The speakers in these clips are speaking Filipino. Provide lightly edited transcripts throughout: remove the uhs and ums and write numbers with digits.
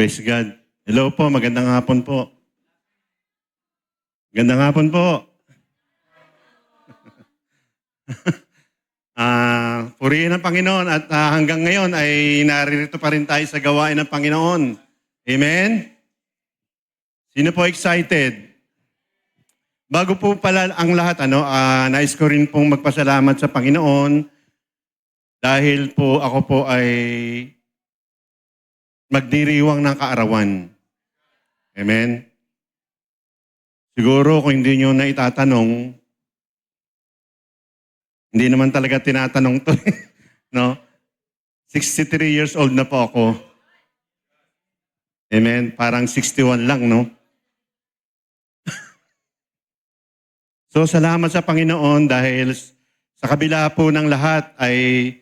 Praise God. Hello po, magandang hapon po. Magandang hapon po. Purihin ang Panginoon at hanggang ngayon ay naririto pa rin tayo sa gawain ng Panginoon. Amen? Sino po excited? Bago po pala ang lahat, nais ko rin pong magpasalamat sa Panginoon dahil po ako po ay magdiriwang ng kaarawan. Amen? Siguro kung hindi nyo na itatanong, hindi naman talaga tinatanong to. No? 63 years old na po ako. Amen? Parang 61 lang, no? So, salamat sa Panginoon dahil sa kabila po ng lahat ay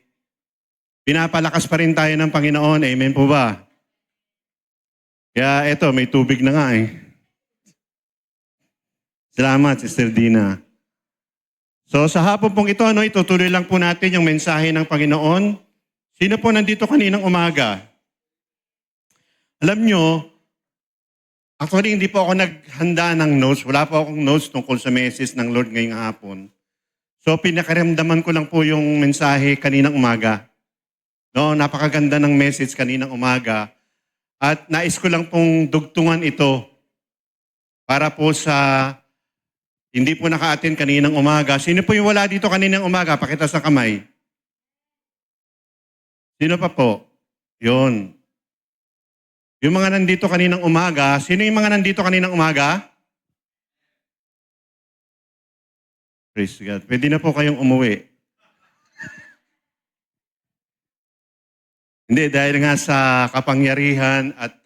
pinapalakas pa rin tayo ng Panginoon. Amen po ba? Kaya eto, may tubig na nga eh. Salamat, Sister Dina. So sa hapon pong ito, itutuloy lang po natin yung mensahe ng Panginoon. Sino po nandito kaninang umaga? Alam nyo, actually hindi po ako naghanda ng notes. Wala po akong notes tungkol sa message ng Lord ngayong hapon. So pinakaramdaman ko lang po yung mensahe kaninang umaga. No, napakaganda ng message kaninang umaga. At nais ko lang pong dugtungan ito para po sa hindi po naka-attend kaninang umaga. Sino po yung wala dito kaninang umaga? Pakita sa kamay. Sino pa po? Yun. Yung mga nandito kaninang umaga, sino yung mga nandito kaninang umaga? Praise God. Pwede na po kayong umuwi. Hindi, dahil nga sa kapangyarihan at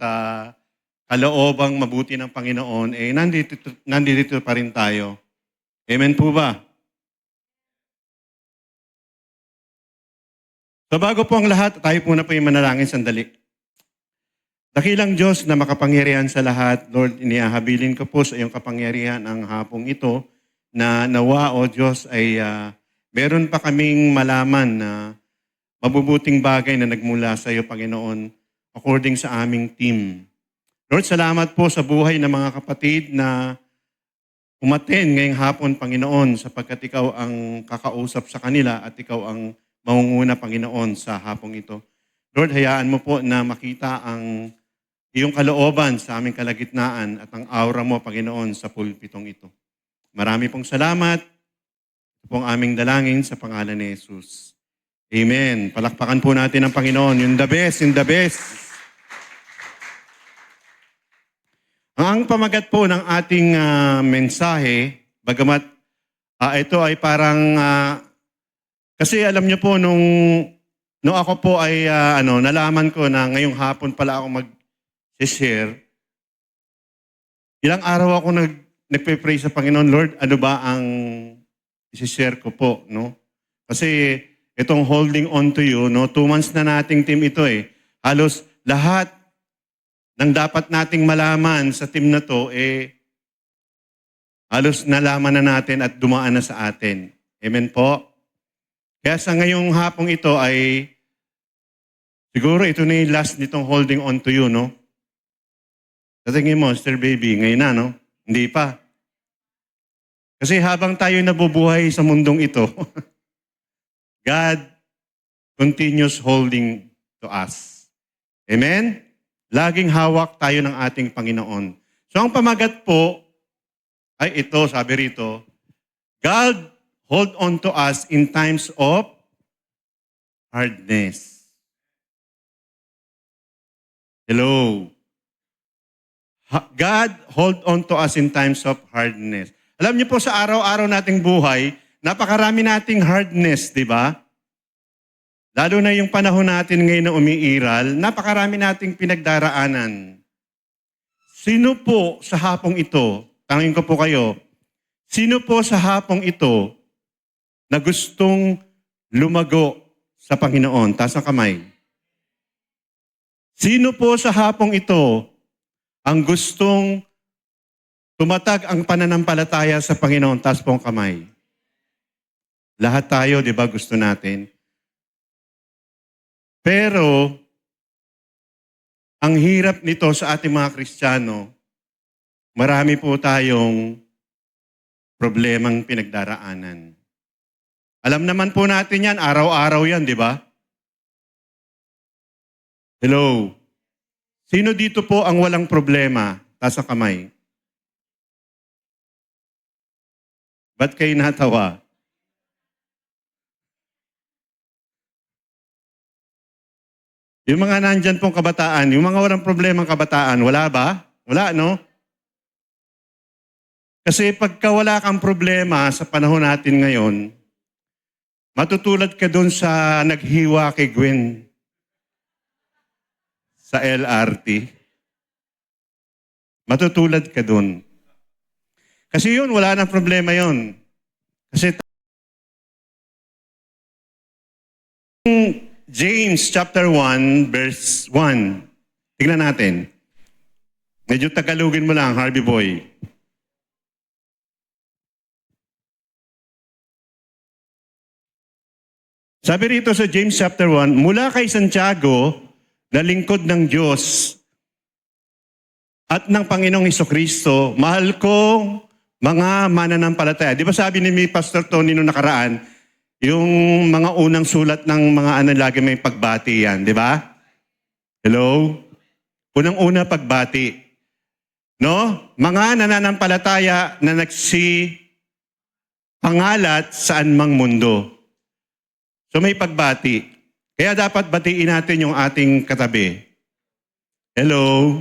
kaloobang mabuti ng Panginoon, nandito pa rin tayo. Amen po ba? So bago po ang lahat, tayo po na po yung manalangin sandali. Dakilang Diyos na makapangyarihan sa lahat, Lord, inihahabilin ko po sa iyong kapangyarihan ang hapong ito na nawa, O Diyos, ay meron pa kaming malaman na mabubuting bagay na nagmula sa iyo, Panginoon, according sa aming team. Lord, salamat po sa buhay ng mga kapatid na umaten ngayong hapon, Panginoon, sapagkat ikaw ang kakausap sa kanila at ikaw ang mangunguna, Panginoon, sa hapong ito. Lord, hayaan mo po na makita ang iyong kalooban sa aming kalagitnaan at ang aura mo, Panginoon, sa pulpitong ito. Marami pong salamat. Ito pong aming dalangin sa pangalan ni Jesus. Amen. Palakpakan po natin ang Panginoon. Yung the best, yung the best. Ang pamagat po ng ating mensahe, bagamat ito ay parang, kasi alam niyo po, nung ako po ay nalaman ko na ngayong hapon pala ako mag-share, ilang araw ako nagpe-pray sa Panginoon, Lord, ano ba ang i-share ko po, no? Kasi itong holding on to you, no, 2 months na nating team ito eh. Halos lahat ng dapat nating malaman sa team na to, halos nalaman na natin at dumaan na sa atin. Amen po? Kaya sa ngayong hapong ito ay, siguro ito na yung last nitong holding on to you, no? Tatingin mo, Sister Baby, ngayon na, no? Hindi pa. Kasi habang tayo nabubuhay sa mundong ito, God continues holding to us. Amen? Laging hawak tayo ng ating Panginoon. So ang pamagat po ay ito, sabi rito, God hold on to us in times of hardness. Hello. God hold on to us in times of hardness. Alam niyo po sa araw-araw nating buhay, napakarami nating hardness, di ba? Lalo na yung panahon natin ngayon na umiiral, napakarami nating pinagdaraanan. Sino po sa hapong ito, tangin ko po kayo, sino po sa hapong ito na gustong lumago sa Panginoon? Taas ang kamay. Sino po sa hapong ito ang gustong tumatag ang pananampalataya sa Panginoon? Taas po ang kamay. Lahat tayo, di ba, gusto natin? Pero, ang hirap nito sa ating mga Kristiyano, marami po tayong problemang pinagdaraanan. Alam naman po natin yan, araw-araw yan, di ba? Hello? Sino dito po ang walang problema? Taas ang kamay. Ba't kayo natawa? Yung mga nandyan pong kabataan, yung mga walang problemang kabataan, wala ba? Wala, no? Kasi pagka wala kang problema sa panahon natin ngayon, matutulad ka dun sa naghiwa kay Gwen sa LRT. Matutulad ka dun. Kasi yun, wala nang problema yun. Kasi James chapter 1, verse 1. Tingnan natin. Medyo tagalugin mo lang, Harvey Boy. Sabi rito sa James chapter 1, mula kay Santiago, na lingkod ng Diyos at ng Panginoong Hesukristo, mahal ko mga mananampalataya. Di ba sabi ni Pastor Tony noong nakaraan, yung mga unang sulat ng mga lagi may pagbati yan, di ba? Hello? Unang-una pagbati. No? Mga nananampalataya na pangalat saan mang mundo. So may pagbati. Kaya dapat batiin natin yung ating katabi. Hello?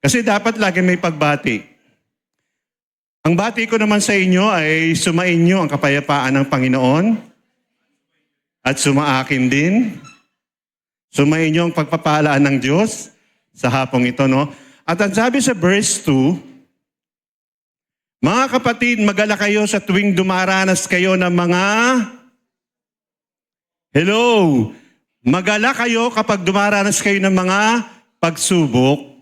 Kasi dapat lagi may pagbati. Ang bati ko naman sa inyo ay sumainyo ang kapayapaan ng Panginoon at sumaakin din. Sumainyo ang pagpapalaan ng Diyos sa hapong ito, no? At ang sabi sa verse 2, mga kapatid, magala kayo sa tuwing dumaranas kayo ng mga... Hello! Magala kayo kapag dumaranas kayo ng mga pagsubok.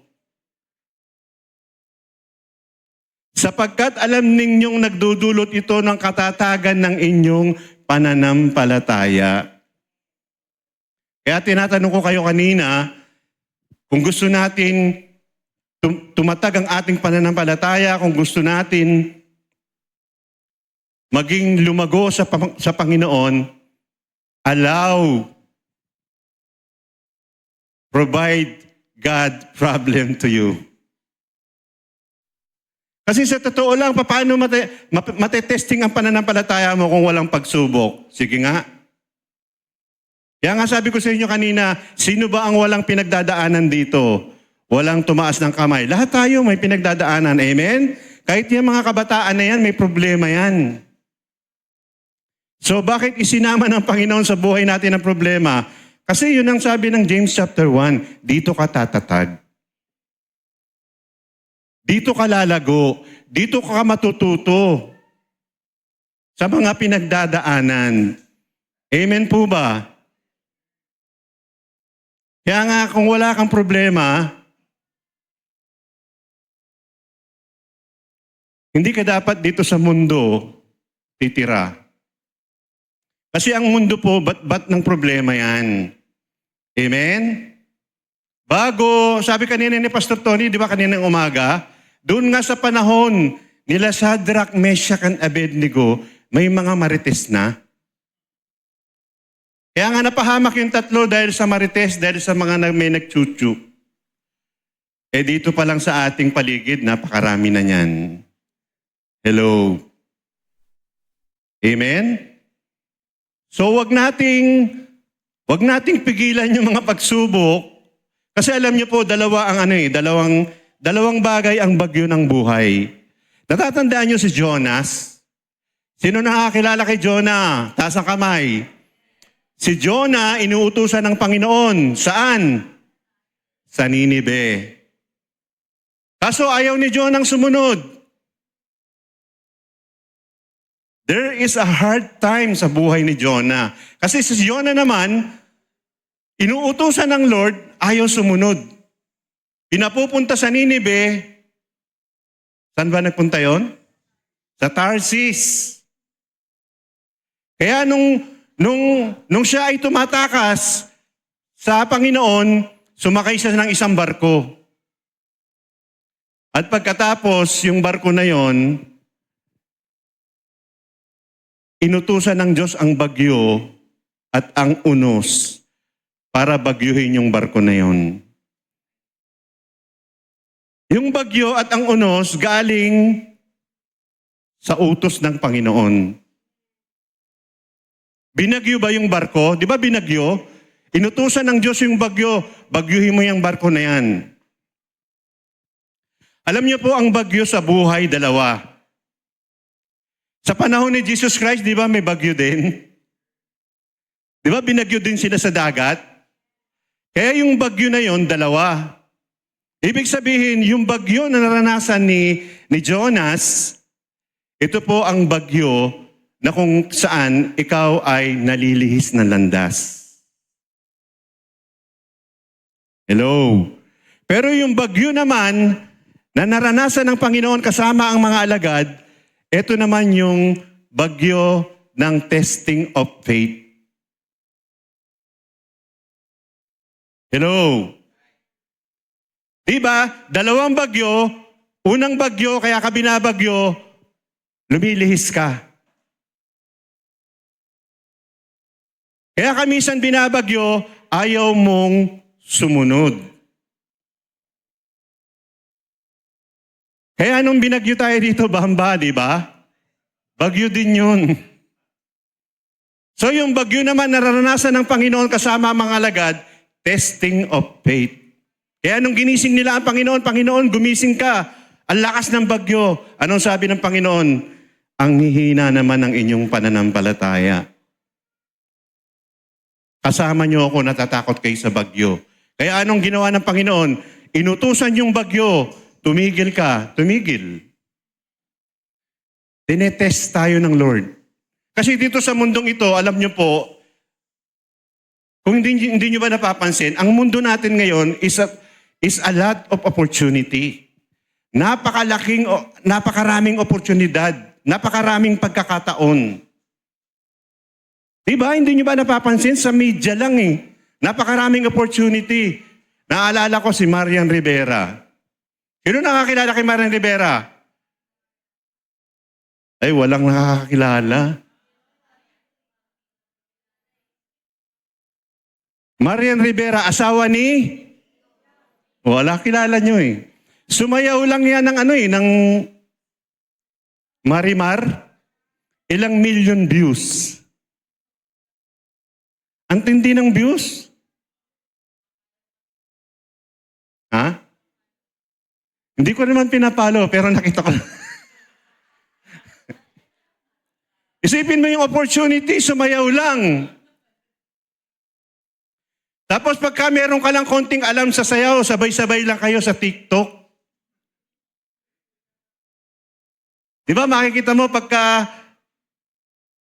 Sapagkat alam ninyong nagdudulot ito ng katatagan ng inyong pananampalataya. Kaya tinatanong ko kayo kanina, kung gusto natin tumatag ang ating pananampalataya, kung gusto natin maging lumago sa Panginoon, provide God problem to you. Kasi sa totoo lang, paano matetesting ang pananampalataya mo kung walang pagsubok? Sige nga. Kaya nga sabi ko sa inyo kanina, sino ba ang walang pinagdadaanan dito? Walang tumaas ng kamay. Lahat tayo may pinagdadaanan. Amen? Kahit yung mga kabataan na yan, may problema yan. So bakit isinama ng Panginoon sa buhay natin ang problema? Kasi yun ang sabi ng James chapter 1, dito ka tatatag. Dito ka lalago. Dito ka matututo sa mga pinagdadaanan. Amen po ba? Kaya nga kung wala kang problema, hindi ka dapat dito sa mundo titira. Kasi ang mundo po, ba't ng problema yan? Amen? Bago, sabi kanina ni Pastor Tony, di ba kaninang umaga, doon nga sa panahon nila Shadrach, Meshach, and Abednego, may mga marites na. Kaya nga napahamak yung tatlo dahil sa marites, dahil sa mga may nagchuchu. Dito pa lang sa ating paligid, napakarami na yan. Hello? Amen? So wag nating pigilan yung mga pagsubok kasi alam niyo po dalawang bagay ang bagyo ng buhay. Natatandaan niyo si Jonas? Sino nakakilala kay Jonah? Taas ang kamay. Si Jonah inuutusan ng Panginoon. Saan? Sa Ninive. Kaso ayaw ni Jonah sumunod. There is a hard time sa buhay ni Jonah. Kasi si Jonah naman, inuutusan ng Lord, ayaw sumunod. Pinapupunta sa Ninive. Saan ba nagpunta yon? Sa Tarsis. Kaya nung siya ay tumatakas sa Panginoon, sumakay siya ng isang barko. At pagkatapos, yung barko na yon, inutusan ng Diyos ang bagyo at ang unos para bagyuhin yung barko na yon. Yung bagyo at ang unos galing sa utos ng Panginoon. Binagyo ba yung barko? Di ba binagyo? Inutusan ng Diyos yung bagyo, bagyuhin mo yung barko na yan. Alam niyo po, ang bagyo sa buhay, dalawa. Sa panahon ni Jesus Christ, di ba may bagyo din? Di ba binagyo din sila sa dagat? Kaya yung bagyo na yon, dalawa. Ibig sabihin, yung bagyo na naranasan ni Jonas, ito po ang bagyo na kung saan ikaw ay nalilihis ng landas. Hello? Pero yung bagyo naman na naranasan ng Panginoon kasama ang mga alagad, ito naman yung bagyo ng testing of faith. Hello? Diba? Dalawang bagyo, unang bagyo, kaya ka binabagyo, lumilihis ka. Kaya kamisan binabagyo, ayaw mong sumunod. Kaya nung binagyo tayo dito, Bamba, di ba? Bagyo din yun. So yung bagyo naman nararanasan ng Panginoon kasama ang mga alagad, testing of faith. Kaya nung ginising nila ang Panginoon, Panginoon, gumising ka. Ang lakas ng bagyo. Anong sabi ng Panginoon? Ang hihina naman ng inyong pananampalataya. Kasama niyo ako, natatakot kayo sa bagyo. Kaya anong ginawa ng Panginoon? Inutusan yung bagyo. Tumigil ka. Tumigil. Tinetest tayo ng Lord. Kasi dito sa mundong ito, alam niyo po, kung hindi niyo ba napapansin, ang mundo natin ngayon is a lot of opportunity. Napakaraming oportunidad. Napakaraming pagkakataon. Diba? Hindi nyo ba napapansin? Sa media lang eh. Napakaraming opportunity. Naalala ko si Marian Rivera. Sino nakakilala kay Marian Rivera? Ay, walang nakakilala. Marian Rivera, asawa ni? Wala, kilala nyo eh. Sumayaw lang yan ng Marimar. Ilang million views. Ang tindi ng views. Ha? Hindi ko naman pinapalo, pero nakita ko. Isipin mo yung opportunity, sumayaw lang. Tapos pagka meron ka lang konting alam sa sayaw, sabay-sabay lang kayo sa TikTok. Di ba makikita mo pagka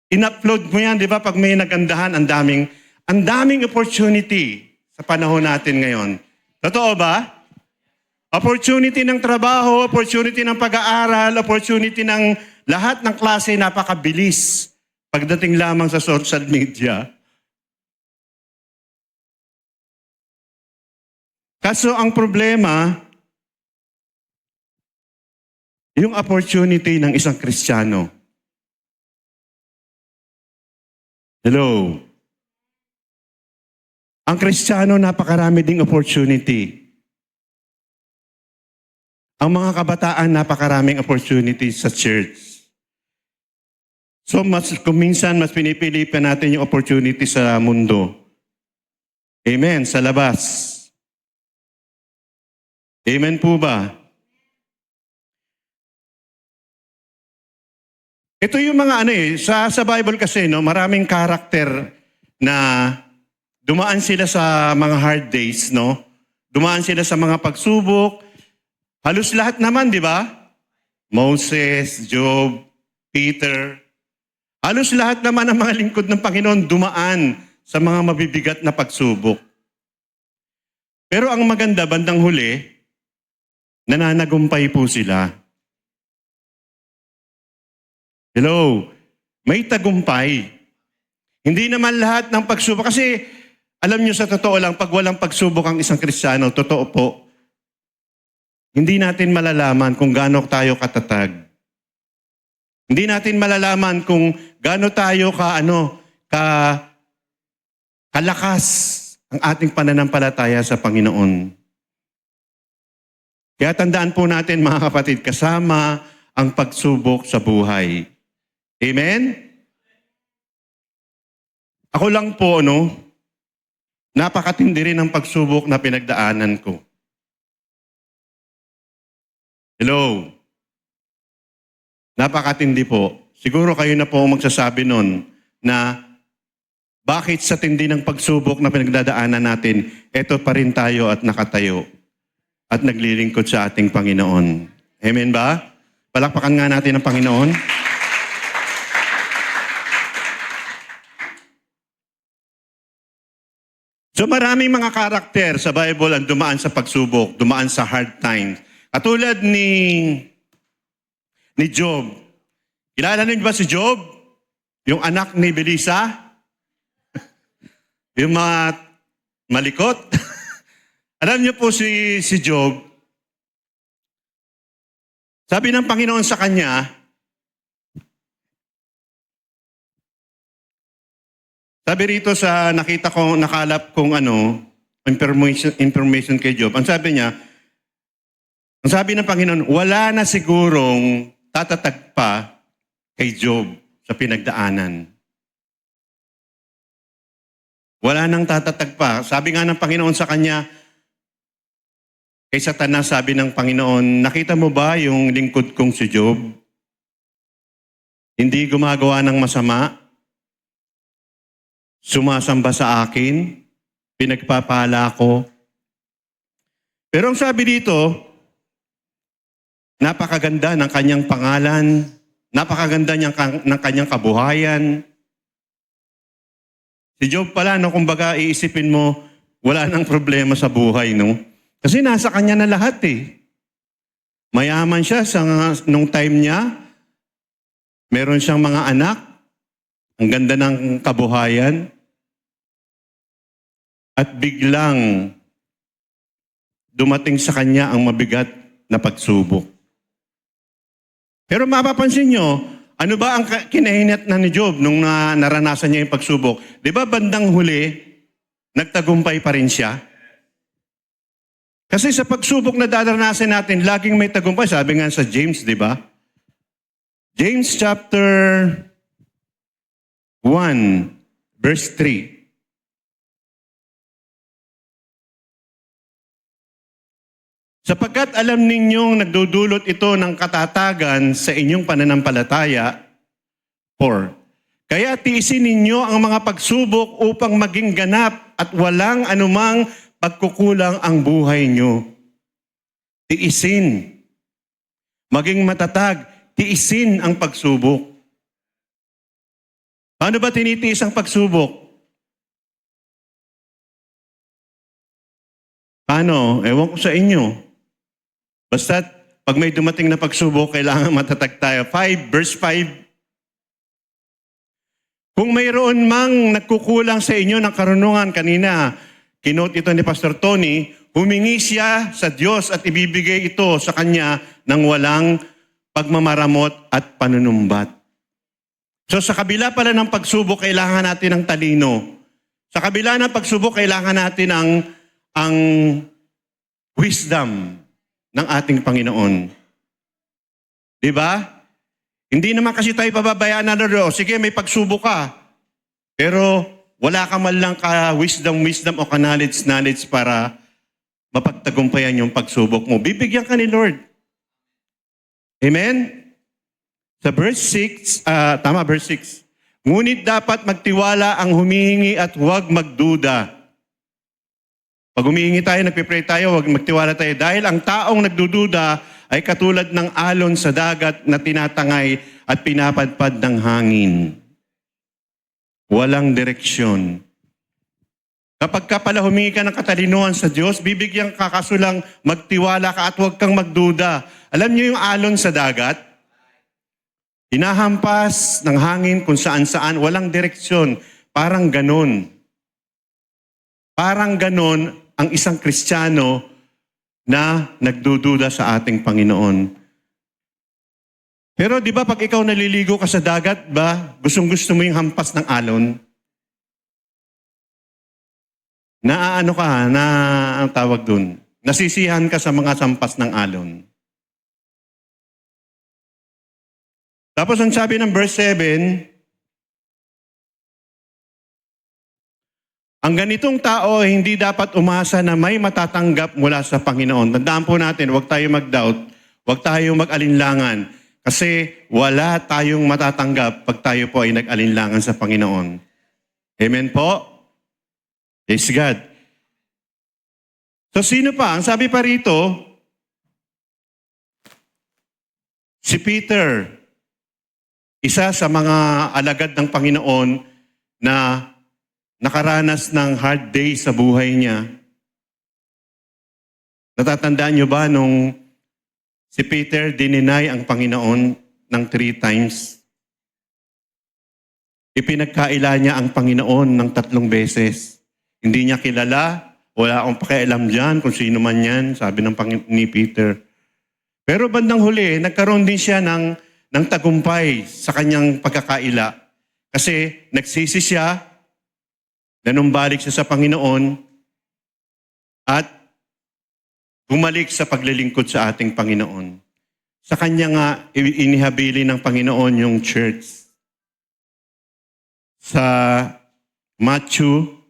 in-upload mo yan, di ba pag may nagandahan, ang daming opportunity sa panahon natin ngayon. Totoo ba? Opportunity ng trabaho, opportunity ng pag-aaral, opportunity ng lahat ng klase, napakabilis pagdating lamang sa social media. Kaso ang problema, yung opportunity ng isang Kristiyano. Hello? Ang Kristiyano, napakarami ding opportunity. Ang mga kabataan, napakaraming opportunity sa church. So, kung minsan, mas pinipili pa natin yung opportunity sa mundo. Amen, sa labas. Amen po ba? Ito yung mga sa Bible kasi, no, maraming karakter na dumaan sila sa mga hard days, no? Dumaan sila sa mga pagsubok. Halos lahat naman, di ba? Moses, Job, Peter. Halos lahat naman ng mga lingkod ng Panginoon dumaan sa mga mabibigat na pagsubok. Pero ang maganda, bandang huli, nananagumpay po sila. Hello? May tagumpay. Hindi naman lahat ng pagsubok. Kasi, Alam niyo, sa totoo lang, pag walang pagsubok ang isang Kristiyano, totoo po, hindi natin malalaman kung gaano tayo katatag. Hindi natin malalaman kung gaano tayo kalakas ang ating pananampalataya sa Panginoon. Kaya tandaan po natin, mga kapatid, kasama ang pagsubok sa buhay. Amen? Ako lang po, napakatindi rin ang pagsubok na pinagdaanan ko. Hello? Napakatindi po. Siguro kayo na po ang magsasabi nun na bakit sa tindi ng pagsubok na pinagdadaanan natin, eto pa rin tayo at nakatayo at naglilingkod sa ating Panginoon. Amen ba? Palakpakan nga natin ang Panginoon. So maraming mga karakter sa Bible ang dumaan sa pagsubok, dumaan sa hard times. Katulad ni Job. Kilala niyo ba si Job? Yung anak ni Belisa? Yung mga malikot? Alam niyo po si Job, sabi ng Panginoon sa kanya, sabi rito sa nakalap kong information kay Job, ang sabi niya, ang sabi ng Panginoon, wala na sigurong tatatag pa kay Job sa pinagdaanan. Wala nang tatatag pa. Sabi nga ng Panginoon sa kanya, kay Satanas, sabi ng Panginoon, nakita mo ba yung lingkod kong si Job? Hindi gumagawa ng masama, sumasamba sa akin, pinagpapala ko. Pero ang sabi dito, napakaganda ng kanyang pangalan, napakaganda ng kanyang kabuhayan. Si Job pala, kumbaga iisipin mo, wala nang problema sa buhay, Kasi nasa kanya na lahat Mayaman siya nung time niya. Meron siyang mga anak. Ang ganda ng kabuhayan. At biglang dumating sa kanya ang mabigat na pagsubok. Pero mapapansin nyo, ano ba ang kinahinat na ni Job nung naranasan niya yung pagsubok? Di ba bandang huli, nagtagumpay pa rin siya? Kasi sa pagsubok na daranasan natin, laging may tagumpay. Sabi nga sa James, di ba? James chapter 1, verse 3. Sapagkat alam ninyong nagdudulot ito ng katatagan sa inyong pananampalataya. 4. Kaya tiisin ninyo ang mga pagsubok upang maging ganap at walang anumang pagkukulang ang buhay nyo. Tiisin. Maging matatag. Tiisin ang pagsubok. Paano ba tinitiis ang pagsubok? Paano? Ewan ko sa inyo. Basta, pag may dumating na pagsubok, kailangan matatag tayo. 5, verse 5. Kung mayroon mang nagkukulang sa inyo ng karunungan, kanina, kinote ito ni Pastor Tony, humingi siya sa Diyos at ibibigay ito sa kanya ng walang pagmamaramot at panunumbat. So sa kabila pala ng pagsubok, kailangan natin ng talino. Sa kabila ng pagsubok, kailangan natin ang wisdom ng ating Panginoon. Di ba? Hindi naman kasi tayo pababayaan na sige, may pagsubok ka. Pero wala ka man lang wisdom o knowledge para mapagtagumpayan yung pagsubok mo. Bibigyan ka ni Lord. Amen? Sa verse 6, verse 6. Ngunit dapat magtiwala ang humihingi at huwag magduda. Pag humihingi tayo, nagpipray tayo, huwag magtiwala tayo. Dahil ang taong nagdududa ay katulad ng alon sa dagat na tinatangay at pinapadpad ng hangin. Walang direksyon. Kapag ka pala humingi ka ng katalinuhan sa Diyos, bibigyan ka kasulang magtiwala ka at huwag kang magduda. Alam niyo yung alon sa dagat? Hinahampas ng hangin kung saan-saan, walang direksyon. Parang ganun. Parang ganon ang isang Kristiyano na nagdududa sa ating Panginoon. Pero di ba pag ikaw naliligo ka sa dagat ba, gustong-gusto mo yung hampas ng alon? Naaano ka, ang tawag dun? Nasisihan ka sa mga sampas ng alon. Tapos ang sabi ng verse 7, ang ganitong tao hindi dapat umasa na may matatanggap mula sa Panginoon. Tandaan po natin, huwag tayo mag-doubt, huwag tayo mag-alinlangan. Kasi wala tayong matatanggap pag tayo po ay nag-alinlangan sa Panginoon. Amen po? Praise God. So sino pa? Ang sabi pa rito, si Peter, isa sa mga alagad ng Panginoon na nakaranas ng hard day sa buhay niya. Natatandaan niyo ba nung si Peter dininay ang Panginoon ng 3 times? Ipinagkaila niya ang Panginoon ng 3 beses. Hindi niya kilala, wala akong pakialam dyan kung sino man yan, sabi ni Peter. Pero bandang huli, nagkaroon din siya ng tagumpay sa kanyang pagkakaila. Kasi nagsisi siya, nanumbalik siya sa Panginoon, at bumalik sa paglilingkod sa ating Panginoon. Sa kanya nga, inihabili ng Panginoon yung church. Sa Matthew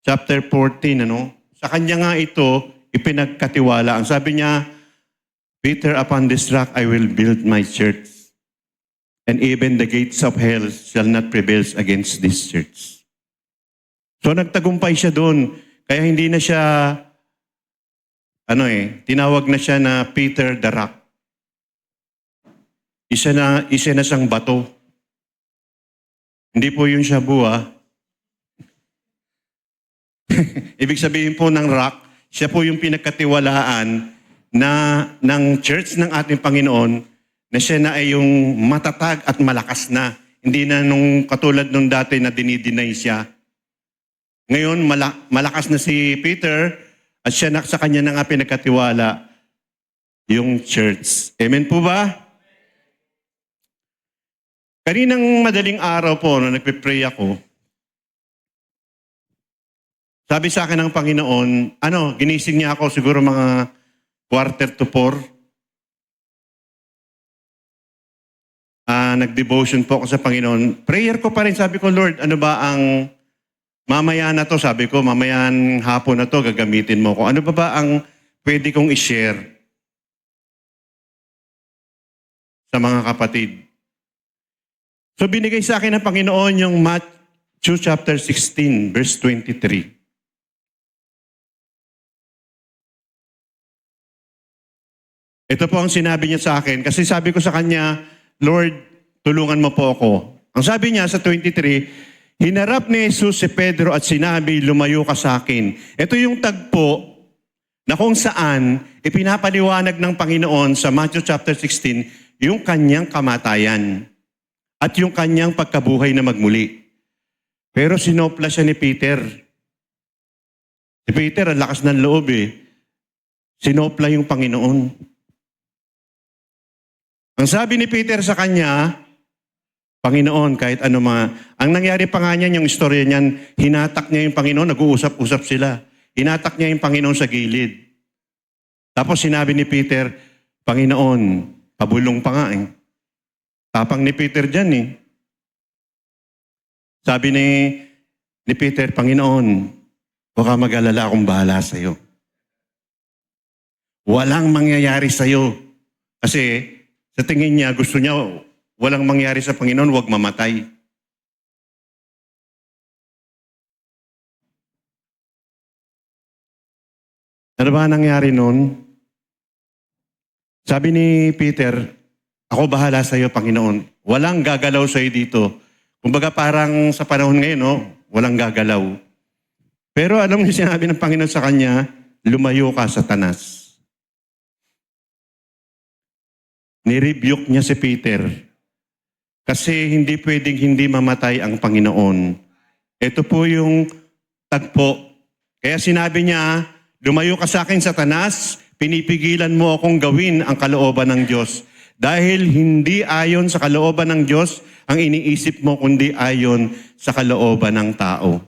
chapter 14, sa kanya nga ito ipinagkatiwala. Ang sabi niya, Peter, upon this rock I will build my church, and even the gates of hell shall not prevail against this church. So nagtagumpay siya doon. Kaya hindi na siya, tinawag na siya na Peter the Rock. Isa na siyang bato. Hindi po yung shabu, Ibig sabihin po ng rock, siya po yung pinagkatiwalaan ng church ng ating Panginoon, na siya na ay yung matatag at malakas na. Hindi na nung katulad nung dati na dinideny siya. Ngayon, malakas na si Peter at siya sa kanya na nga pinagkatiwala yung church. Amen po ba? Kaninang madaling araw po, nung nagpipray ako, sabi sa akin ng Panginoon, ginising niya ako siguro mga 3:45. Nag-devotion po ako sa Panginoon. Prayer ko pa rin, sabi ko, Lord, ano ba ang mamaya na to? Sabi ko, mamayan hapon na to, gagamitin mo ko. Ano ba ang pwede kong i-share sa mga kapatid? So binigay sa akin ng Panginoon yung Matthew chapter 16, verse 23. Ito po ang sinabi niya sa akin kasi sabi ko sa kanya, Lord, tulungan mo po ako. Ang sabi niya sa 23, hinarap ni Jesus si Pedro at sinabi, lumayo ka sa akin. Ito yung tagpo na kung saan ipinapaliwanag ng Panginoon sa Matthew chapter 16 yung kanyang kamatayan at yung kanyang pagkabuhay na magmuli. Pero sinopla siya ni Peter. Si Peter, ang lakas ng loob Sinopla yung Panginoon. Ang sabi ni Peter sa kanya, Panginoon, kahit ano ang nangyari pa nga niyan, yung istorya niyan, hinatak niya yung Panginoon, nag-uusap-usap sila. Hinatak niya yung Panginoon sa gilid. Tapos sinabi ni Peter, Panginoon, pabulong pa nga Tapang ni Peter dyan Sabi ni Peter, Panginoon, huwag ka mag-alala, akong bahala sa'yo. Walang mangyayari sa'yo. Kasi sa tingin niya, gusto niya, walang mangyari sa Panginoon, huwag mamatay. Ano ba nangyari noon? Sabi ni Peter, ako bahala sa iyo, Panginoon. Walang gagalaw sa iyo dito. Kumbaga parang sa panahon ngayon, walang gagalaw. Pero alam niyo sinabi ng Panginoon sa kanya, lumayo ka, Satanas. Nirebuke niya si Peter. Kasi hindi pwedeng hindi mamatay ang Panginoon. Ito po yung tagpo. Kaya sinabi niya, lumayo ka sa akin, Satanas, pinipigilan mo akong gawin ang kalooban ng Diyos. Dahil hindi ayon sa kalooban ng Diyos ang iniisip mo, kundi ayon sa kalooban ng tao.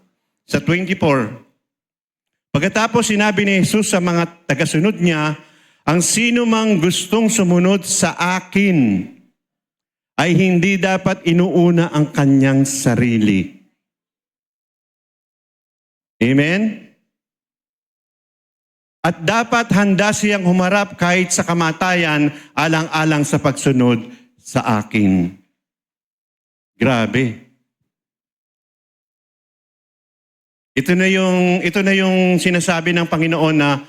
Sa 24, pagkatapos sinabi ni Jesus sa mga tagasunod niya, ang sino mang gustong sumunod sa akin ay hindi dapat inuuna ang kanyang sarili. Amen? At dapat handa siyang humarap kahit sa kamatayan alang-alang sa pagsunod sa akin. Grabe. Ito na yung sinasabi ng Panginoon na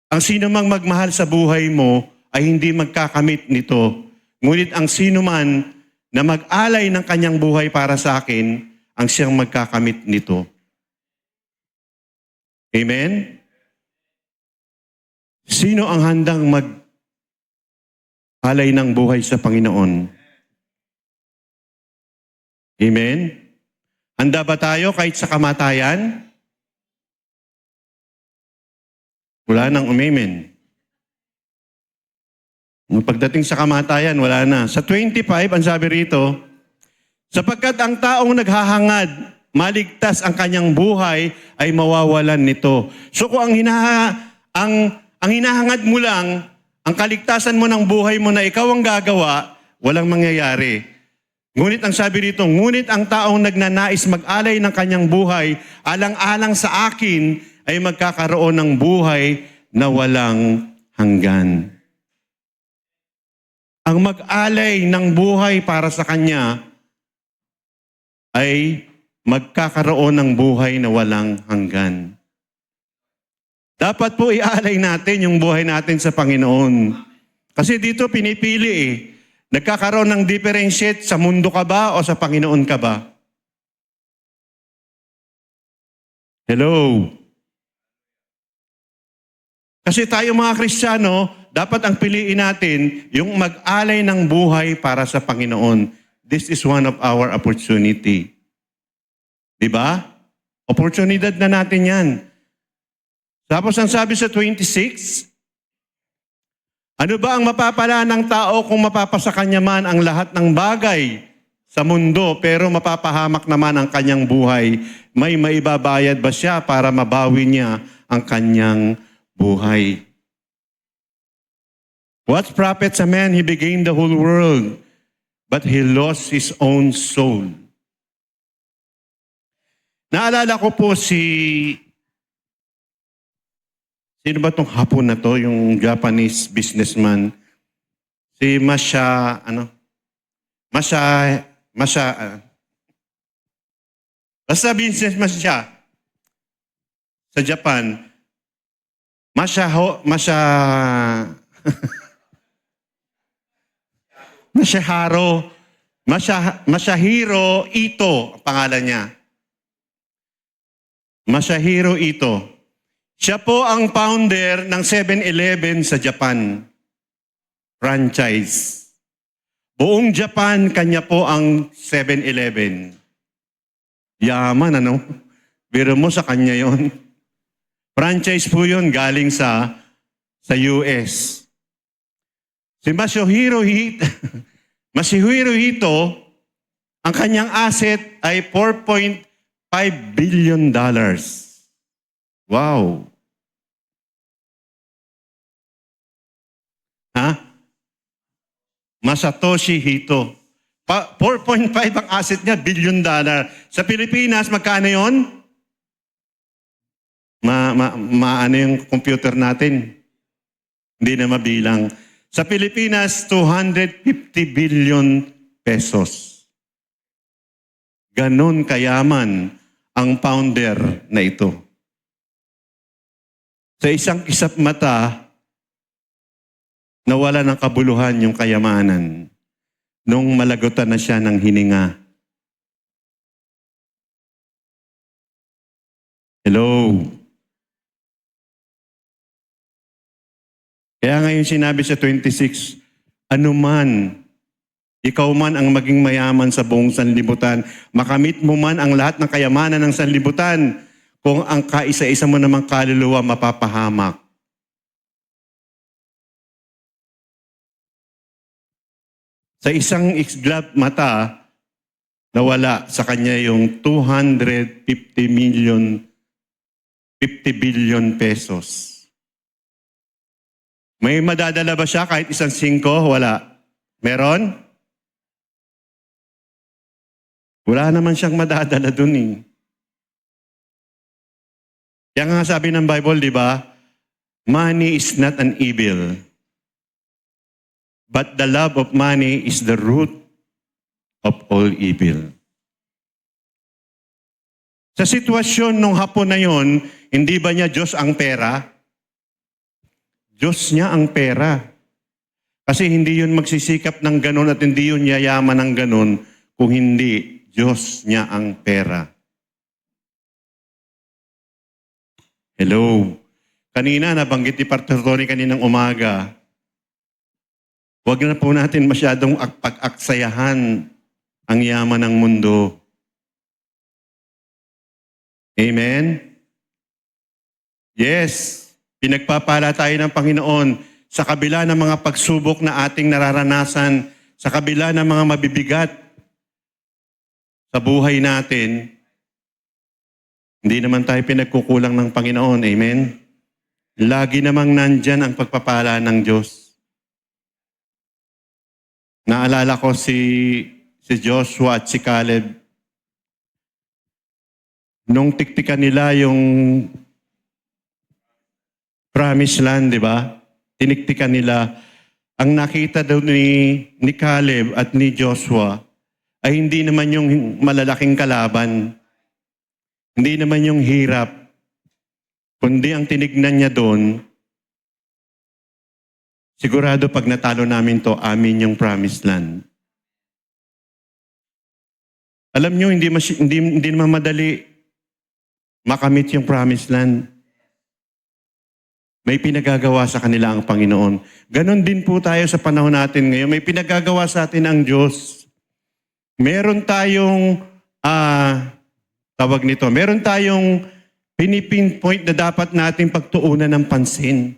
ang sino mang magmahal sa buhay mo ay hindi magkakamit nito. Ngunit ang sino man na mag-alay ng kanyang buhay para sa akin, ang siyang magkakamit nito. Amen? Sino ang handang mag-alay ng buhay sa Panginoon? Amen? Handa ba tayo kahit sa kamatayan? Wala nang umamen. Pagdating sa kamatayan, wala na. Sa 25, ang sabi rito, sapagkat ang taong naghahangad, maligtas ang kanyang buhay, ay mawawalan nito. So kung ang hinahangad mo lang, ang kaligtasan mo ng buhay mo na ikaw ang gagawa, walang mangyayari. Ngunit ang sabi rito, ngunit ang taong nagnanais mag-alay ng kanyang buhay, alang-alang sa akin, ay magkakaroon ng buhay na walang hanggan. Ang mag-alay ng buhay para sa kanya ay magkakaroon ng buhay na walang hanggan. Dapat po ialay natin yung buhay natin sa Panginoon. Kasi dito pinipili eh. Nagkakaroon ng differentiate sa mundo ka ba o sa Panginoon ka ba? Hello? Kasi tayo mga Kristiyano, dapat ang piliin natin yung mag-alay ng buhay para sa Panginoon. This is one of our opportunity. Diba? Oportunidad na natin yan. Tapos ang sabi sa 26, ano ba ang mapapala ng tao kung mapapasa kanya man ang lahat ng bagay sa mundo pero mapapahamak naman ang kanyang buhay? May maibabayad ba siya para mabawi niya ang kanyang buhay? What profits a man he gained the whole world, but he lost his own soul? Naalala ko po sino ba tong hapon na to, yung Japanese businessman? Si basta businessman siya sa Japan. Masahiro Ito, ang pangalan niya. Masahiro Ito. Siya po ang founder ng 7-Eleven sa Japan. Franchise. Buong Japan, kanya po ang 7-Eleven. Yaman, ano? Biro mo sa kanya yon. Franchise po yun galing sa US. Si Masahiro Ito, ang kanyang asset ay $4.5 billion. Wow. Masatoshi Hito. 4.5 ang asset niya, $1 billion. Sa Pilipinas, magkano yun? Ano yung computer natin? Hindi na mabilang. Sa Pilipinas, 250 billion pesos. Ganon kayaman ang founder na ito. Sa isang kisap mata, nawala ng kabuluhan yung kayamanan nung malagutan na siya ng hininga. Hello? Kaya ngayon sinabi sa 26, anuman Ikaw man ang maging mayaman sa buong sanlibutan. Makamit mo man ang lahat ng kayamanan ng sanlibutan kung ang kaisa-isa mo namang kaluluwa mapapahamak. Sa isang iglap mata, nawala sa kanya yung 50 billion pesos. May madadala ba siya kahit isang 5? Wala. Meron? Wala naman siyang madadala dun eh. Kaya nga sabi ng Bible, di ba? Money is not an evil. But the love of money is the root of all evil. Sa sitwasyon nung hapon na yon, hindi ba niya Diyos ang pera? Diyos niya ang pera. Kasi hindi yun magsisikap ng ganon at hindi yun yayaman ng ganon kung hindi Diyos niya ang pera. Hello. Kanina nabanggit ni Pastor Tony kaninang umaga, huwag na po natin masyadong pag-aksayahan ang yaman ng mundo. Amen? Yes, pinagpapala tayo ng Panginoon sa kabila ng mga pagsubok na ating nararanasan, sa kabila ng mga mabibigat sa buhay natin, hindi naman tayo pinagkukulang ng Panginoon. Amen? Lagi namang nandyan ang pagpapala ng Diyos. Naalala ko si Joshua at si Caleb. Nung tiktikan nila yung promised land, di ba? Tiniktikan nila. Ang nakita daw ni Caleb at ni Joshua ay hindi naman yung malalaking kalaban. Hindi naman yung hirap. Kundi ang tinignan niya doon, sigurado pag natalo namin to, amin yung promised land. Alam niyo, hindi naman madali makamit yung promised land. May pinagagawa sa kanila ang Panginoon. Ganon din po tayo sa panahon natin ngayon. May pinagagawa sa atin ang Diyos. Meron tayong, meron tayong pinipinpoint na dapat nating pagtuunan ng pansin.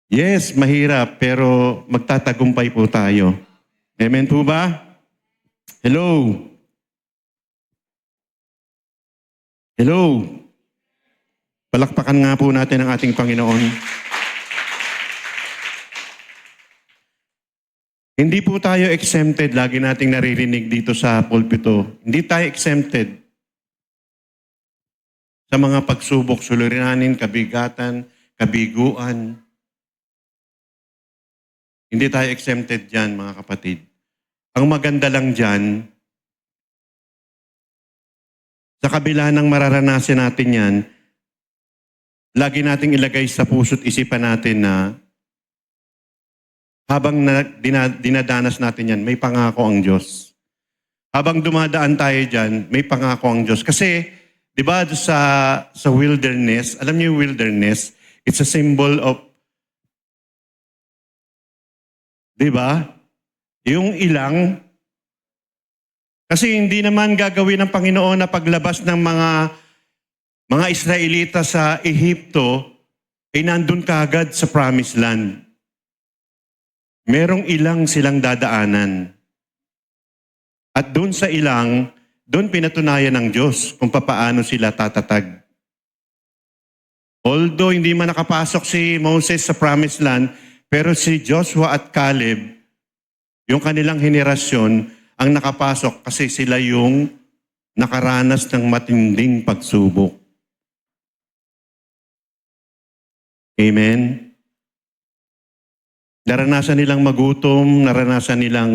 Yes, mahirap, pero magtatagumpay po tayo. Amen po ba? Hello? Hello? Palakpakan nga po natin ang ating Panginoon. Hindi po tayo exempted. Lagi nating naririnig dito sa pulpito. Hindi tayo exempted sa mga pagsubok, suliranin, kabigatan, kabiguan. Hindi tayo exempted dyan, mga kapatid. Ang maganda lang dyan, sa kabila ng mararanasan natin yan, lagi nating ilagay sa puso't isipan natin na habang dinadanas natin yan, may pangako ang Diyos. Habang dumadaan tayo dyan, may pangako ang Diyos. Kasi, di ba sa wilderness, alam niyo yung wilderness, it's a symbol of, di ba? Yung ilang, kasi hindi naman gagawin ng Panginoon na paglabas ng mga Israelita sa Ehipto, ay nandun kaagad sa promised land. Merong ilang silang dadaanan. At doon sa ilang, doon pinatunayan ng Diyos kung papaano sila tatatag. Although hindi man nakapasok si Moses sa promised land, pero si Joshua at Caleb, yung kanilang henerasyon, ang nakapasok kasi sila yung nakaranas ng matinding pagsubok. Amen? Naranasan nilang magutom, naranasan nilang...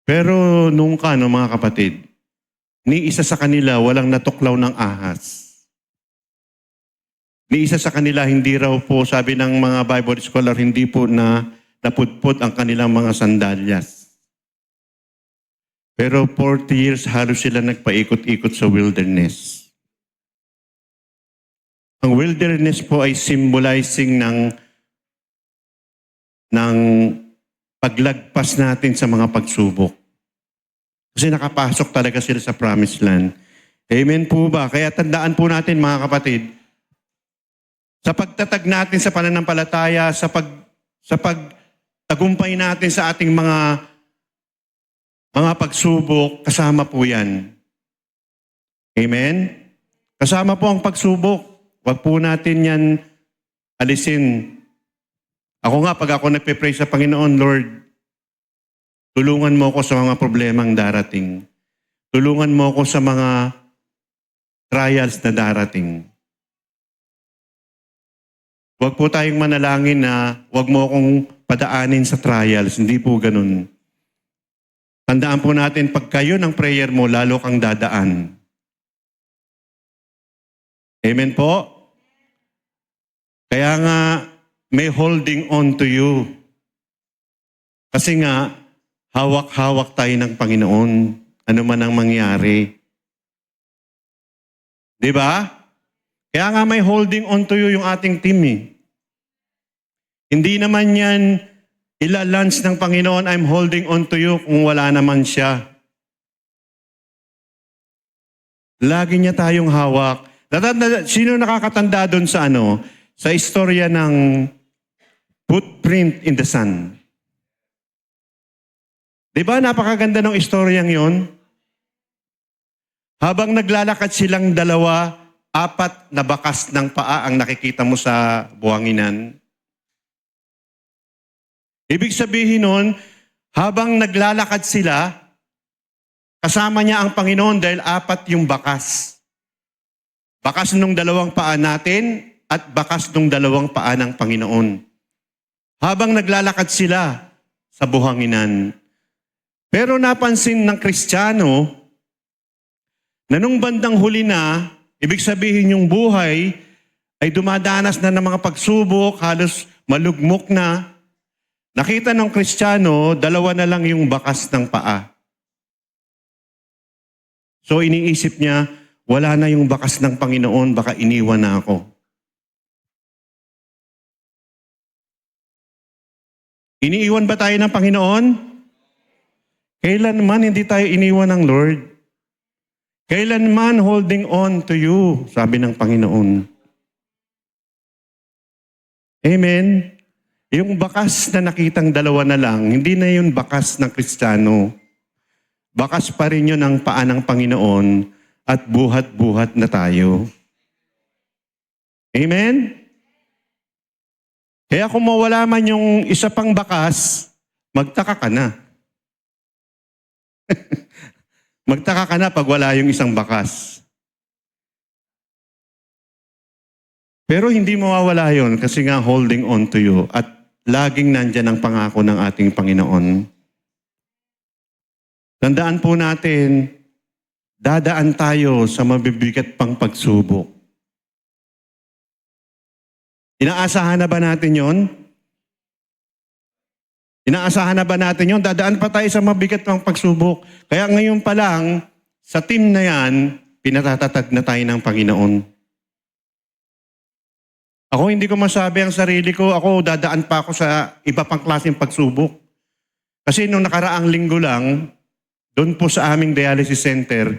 Pero nung mga kapatid, ni isa sa kanila walang natuklaw ng ahas. Ni isa sa kanila hindi raw po, sabi ng mga Bible scholar, hindi po napudpod ang kanilang mga sandalyas. Pero 40 years halos sila nagpaikot-ikot sa wilderness. Ang wilderness po ay symbolizing ng paglagpas natin sa mga pagsubok. Kasi nakapasok talaga sila sa promised land. Amen po ba? Kaya tandaan po natin mga kapatid, sa pagtatag natin sa pananampalataya, sa pagtagumpay natin sa ating mga pagsubok, kasama po yan. Amen? Kasama po ang pagsubok. Huwag po natin yan alisin. Ako nga, pag ako nagpe-pray sa Panginoon, Lord, tulungan mo ako sa mga problemang darating. Tulungan mo ako sa mga trials na darating. Huwag po tayong manalangin na huwag mo akong padaanin sa trials. Hindi po ganun. Tandaan po natin, pag kayo ng prayer mo, lalo kang dadaan. Amen po? Kaya nga, may holding on to you. Kasi nga, hawak-hawak tayo ng Panginoon. Ano man ang mangyari. Di ba? Kaya nga may holding on to you yung ating team eh. Hindi naman yan ilalunch ng Panginoon, I'm holding on to you kung wala naman siya. Lagi niya tayong hawak. Sino nakakatanda doon sa sa istorya ng footprint in the sun? Di ba napakaganda ng istoryang yon? Habang naglalakad silang dalawa, 4 na bakas ng paa ang nakikita mo sa buwanginan. Ibig sabihin nun, habang naglalakad sila, kasama niya ang Panginoon dahil 4 yung bakas. Bakas nung 2 paa natin at bakas nung 2 paa ng Panginoon. Habang naglalakad sila sa buhanginan. Pero napansin ng Kristiyano na nung bandang huli na, ibig sabihin yung buhay ay dumadanas na ng mga pagsubok, halos malugmok na. Nakita ng Kristiyano, 2 na lang yung bakas ng paa. So iniisip niya, wala na yung bakas ng Panginoon, baka iniwan na ako. Iniiwan ba tayo ng Panginoon? Kailanman hindi tayo iniwan ng Lord. Kailanman holding on to you, sabi ng Panginoon. Amen? Yung bakas na nakitang 2 na lang, hindi na yun bakas ng Kristiyano. Bakas pa rin yun ang paa ng Panginoon at buhat-buhat na tayo. Amen? Kaya kung mawala man yung isa pang bakas, magtaka ka na. Magtaka ka na pag wala yung isang bakas. Pero hindi mawawala yun kasi nga holding on to you at laging nandyan ang pangako ng ating Panginoon. Tandaan po natin, dadaan tayo sa mabibigat pang pagsubok. Inaasahan na ba natin yon? Inaasahan na ba natin yon? Dadaan pa tayo sa mabigat pang pagsubok. Kaya ngayon pa lang, sa team na yan, pinatatatag na tayo ng Panginoon. Ako hindi ko masabi ang sarili ko, ako dadaan pa ako sa iba pang klaseng pagsubok. Kasi nung nakaraang linggo lang, doon po sa aming dialysis center,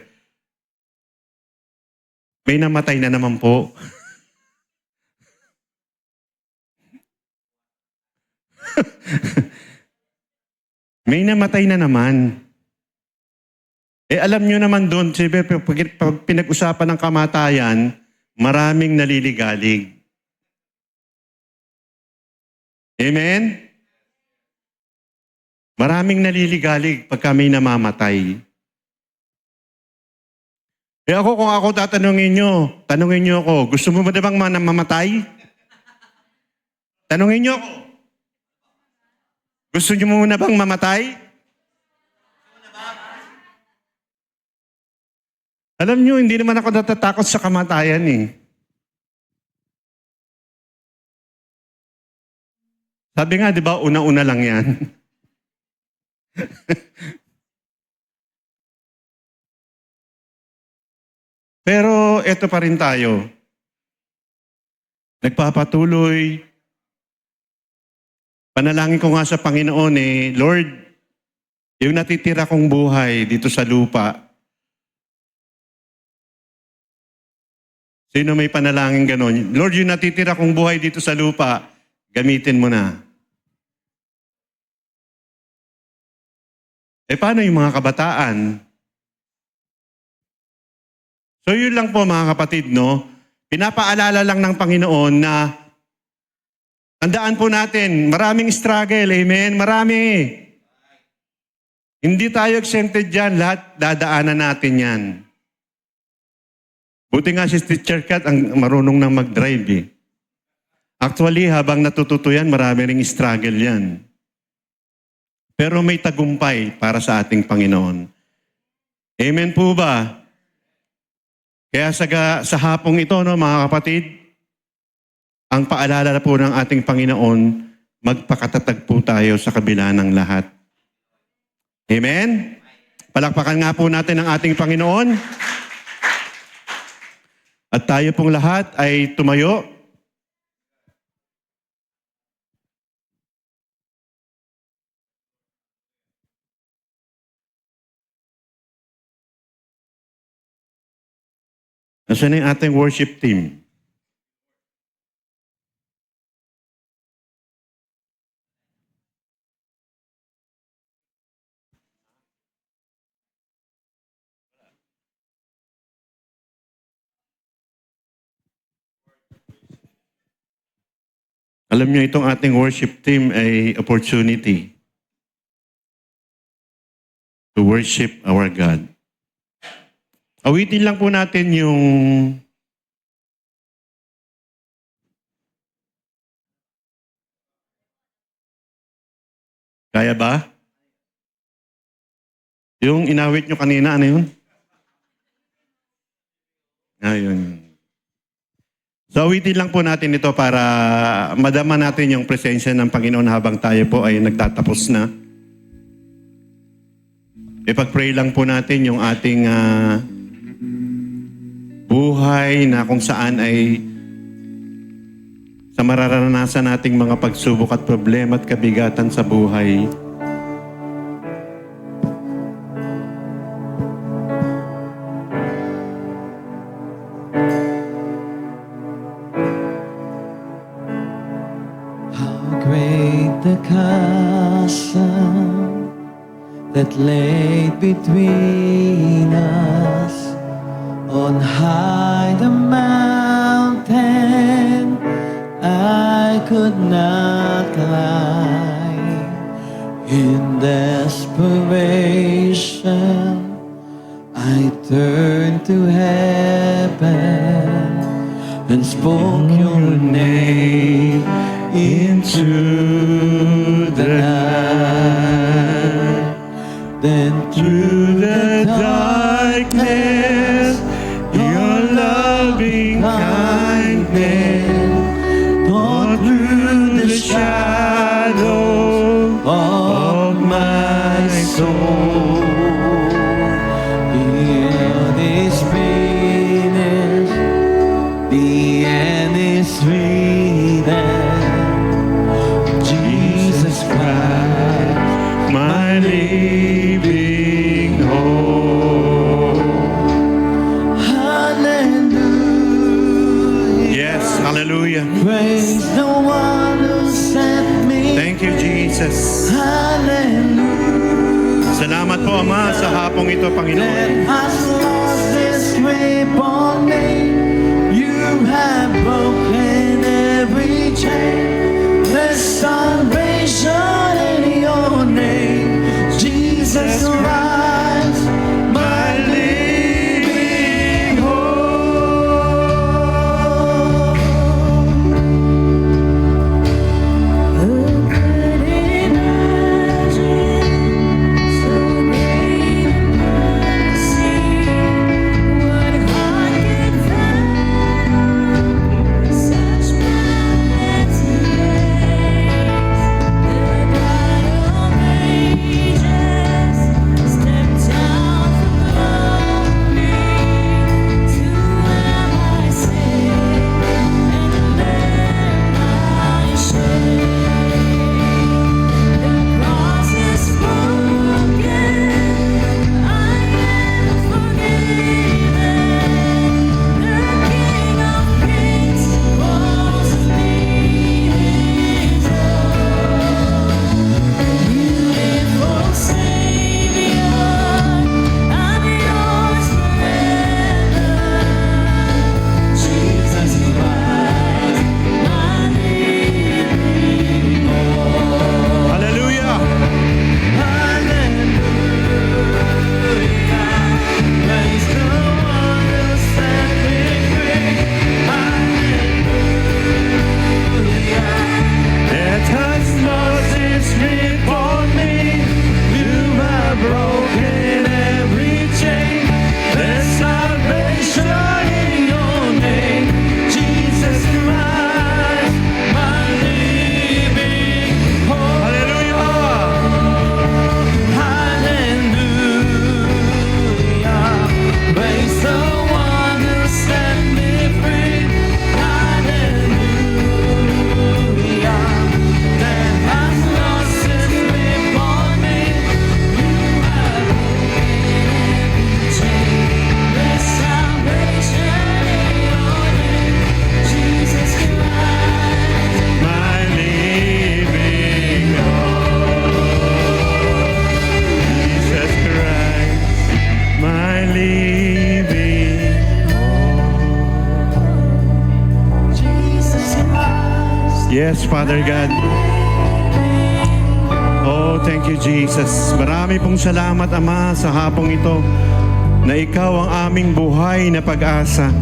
may namatay na naman po. May namatay na naman. Alam nyo naman doon, pag pinag-usapan ng kamatayan, maraming naliligalig. Amen? Maraming naliligalig pag kami namamatay. Ako, kung ako tanungin nyo ako, gusto mo ba na bang mamatay? Tanungin nyo ako. Gusto nyo muna bang mamatay? Alam nyo, hindi naman ako natatakot sa kamatayan eh. Sabi nga, di ba, una-una lang yan. Pero eto pa rin tayo. Nagpapatuloy. Panalangin ko nga sa Panginoon Lord, yung natitira kong buhay dito sa lupa, sino may panalangin ganon? Lord, yung natitira kong buhay dito sa lupa, gamitin mo na. Paano yung mga kabataan? So yun lang po mga kapatid, no? Pinapaalala lang ng Panginoon na tandaan po natin, maraming struggle, amen? Marami. Hindi tayo exempted dyan, lahat dadaanan natin yan. Buti nga si Teacher Kat ang marunong nang mag-drive Actually, habang natututo yan, marami ring struggle yan. Pero may tagumpay para sa ating Panginoon. Amen po ba? Kaya sa hapong ito, no, mga kapatid, ang paalala po ng ating Panginoon, magpakatatag po tayo sa kabila ng lahat. Amen? Palakpakan nga po natin ang ating Panginoon. At tayo pong lahat ay tumayo. Nasaan na yung ating worship team? Alam niyo, itong ating worship team ay opportunity to worship our God. Awitin lang po natin yung kaya ba? Yung inawit nyo kanina, ano yun? Ayun. So awitin lang po natin ito para madama natin yung presensya ng Panginoon habang tayo po ay nagtatapos na. Ipag-pray lang po natin yung ating buhay na kung saan ay sa mararanasan nating mga pagsubok at problema at kabigatan sa buhay. How great the chasm that lay between us. On high the mountain I could not climb. In desperation I turned to heaven and spoke your name into the night. Then through the darkness your loving kindness tore through the shadow of my soul. The end is finished, the end is written. Jesus Christ, my living hope. Hallelujah. Yes, hallelujah. Praise the one who sent me. Thank you, Jesus. Hallelujah. Salamat po, Ama, sa hapong ito, Let Panginoon. us lost this grip on me. You have broken every chain. There's salvation in your name, Jesus Christ, my living hope. Who could imagine so great mercy? What heart could fathom Yes, Father God. Oh, thank you, Jesus. Marami pong salamat, Ama, sa hapong ito na ikaw ang aming buhay na pag-asa.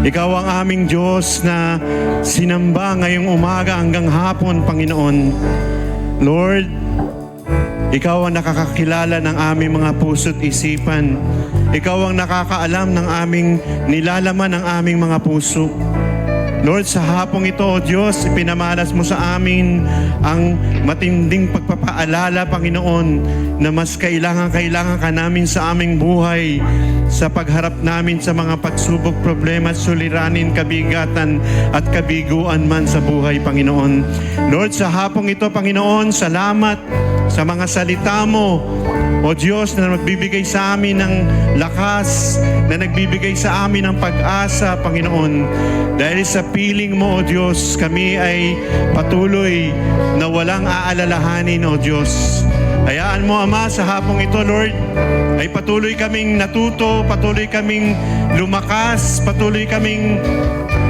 Ikaw ang aming Diyos na sinamba ngayong umaga hanggang hapon, Panginoon. Lord, ikaw ang nakakakilala ng aming mga puso't isipan. Ikaw ang nakakaalam ng aming nilalaman ng aming mga puso. Lord, sa hapong ito, O Diyos, pinamalas mo sa amin ang matinding pagpapaalala, Panginoon, na mas kailangan ka namin sa aming buhay sa pagharap namin sa mga pagsubok, problema, suliranin, kabigatan at kabiguan man sa buhay, Panginoon. Lord, sa hapong ito, Panginoon, salamat sa mga salita mo, O Diyos, na nagbibigay sa amin ng lakas, na nagbibigay sa amin ng pag-asa, Panginoon. Dahil sa piling mo, O Diyos, kami ay patuloy na walang aalalahanin, O Diyos. Hayaan mo, Ama, sa hapong ito, Lord, ay patuloy kaming natuto, patuloy kaming lumakas, patuloy kaming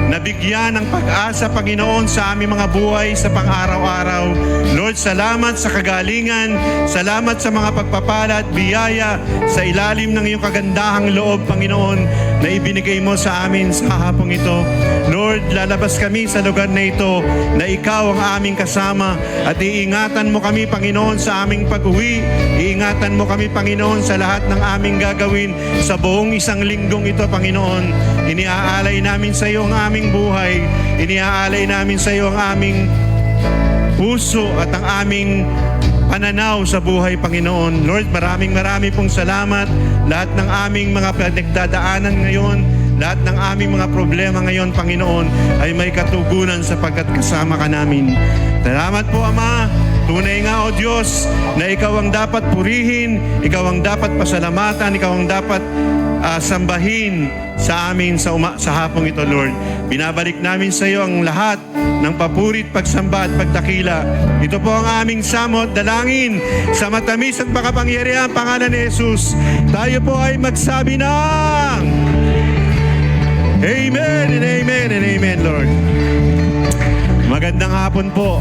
nabigyan ng pag-asa, Panginoon, sa aming mga buhay sa pang-araw-araw. Lord, salamat sa kagalingan, salamat sa mga pagpapala at biyaya sa ilalim ng iyong kagandahang loob, Panginoon, na ibinigay mo sa amin sa hapong ito. Lord, lalabas kami sa lugar na ito na ikaw ang aming kasama at iingatan mo kami, Panginoon, sa aming pag-uwi. Iingatan mo kami, Panginoon, sa lahat ng aming gagawin sa buong isang linggong ito, Panginoon. Iniaalay namin sa iyo ang aming buhay. Iniaalay namin sa iyo ang aming puso at ang aming pananaw sa buhay, Panginoon. Lord, maraming pong salamat. Lahat ng aming mga pinagdadaanan ngayon, lahat ng aming mga problema ngayon, Panginoon, ay may katugunan sapagkat kasama ka namin. Salamat po, Ama. Tunay nga, O Diyos, na ikaw ang dapat purihin, ikaw ang dapat pasalamatan, ikaw ang dapat sambahin sa amin sa hapong ito, Lord. Binabalik namin sa iyo ang lahat ng papurit, pagsamba at pagdakila. Ito po ang aming samot, dalangin sa matamis at makapangyarihan pangalan ni Jesus. Tayo po ay magsabi ng Amen and Amen and Amen, Lord. Magandang hapon po.